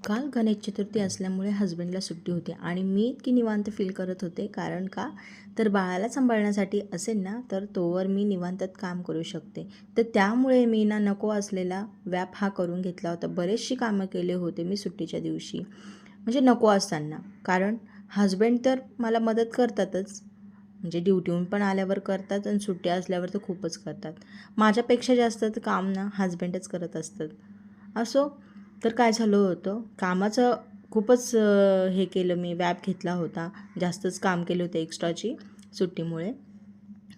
काल गणेश चतुर्थी असल्यामुळे हस्बंडला सुट्टी होती आणि मी इतकी निवांत फील करत होते. कारण का तर बाळाला सांभाळण्यासाठी असेल ना तर तोवर मी निवांतात काम करू शकते. तर त्यामुळे मी ना नको असलेला व्याप हा करून घेतला होता. बरेचशी कामं केले होते मी सुट्टीच्या दिवशी, म्हणजे नको असताना. कारण हस्बंड तर मला मदत करतातच, म्हणजे ड्युटीहून पण आल्यावर करतात आणि सुट्टी असल्यावर तर खूपच करतात. माझ्यापेक्षा जास्त तर काम ना हस्बंडच करत असतात. असो, तर काय झालं होतं, कामाचं खूपच हे केलं मी, व्याप घेतला होता. जास्तच काम केले होते एक्स्ट्राची सुट्टीमुळे.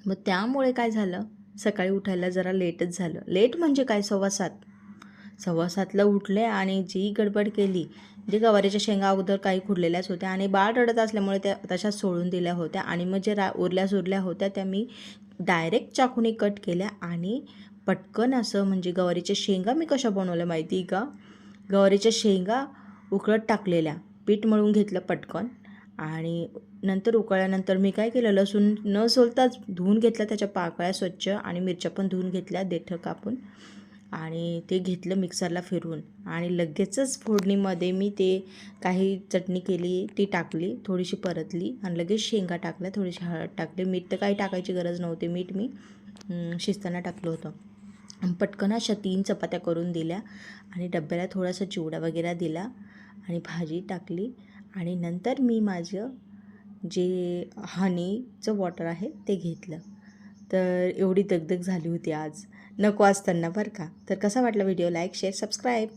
मग त्यामुळे काय झालं, सकाळी उठायला जरा लेटच झालं. लेट म्हणजे काय, 6:15. 6:15ला उठले आणि जी गडबड केली, जे गवारीच्या शेंगा अगोदर काही खुडलेल्याच होत्या आणि बाळ रडत असल्यामुळे त्या तशाच सोडून दिल्या होत्या आणि मग जे उरल्या सुरल्या होत्या त्या मी डायरेक्ट चाकूने कट केल्या आणि पटकन असं, म्हणजे गवारीच्या शेंगा मी कशा बनवल्या माहिती आहे का? गवारीच्या शेंगा उकळत टाकलेल्या, पीठ मळून घेतलं पटकन आणि नंतर उकळल्यानंतर मी काय केलं, लसूण न सोलताच धुवून घेतला, त्याच्या पाकळ्या स्वच्छ, आणि मिरच्या पण धुवून घेतल्या देठं कापून, आणि ते घेतलं मिक्सरला फिरवून आणि लगेचच फोडणीमध्ये मी ते काही चटणी केली ती टाकली, थोडीशी परतली आणि लगेच शेंगा टाकल्या, थोडीशी हळद टाकली. मीठ तर काही टाकायची गरज नव्हती, मीठ मी शिजताना टाकलं होतं. पटकन अशा 3 चपात्या करून दिल्या आणि डब्याला थोडासा चिवडा वगैरे दिला आणि भाजी टाकली आणि नंतर मी माझं जे हनीचं वॉटर आहे ते घेतलं. तर एवढी दगदग झाली होती आज, नको असताना बरं का. तर कसा वाटला व्हिडिओ, लाईक शेअर सबस्क्राईब.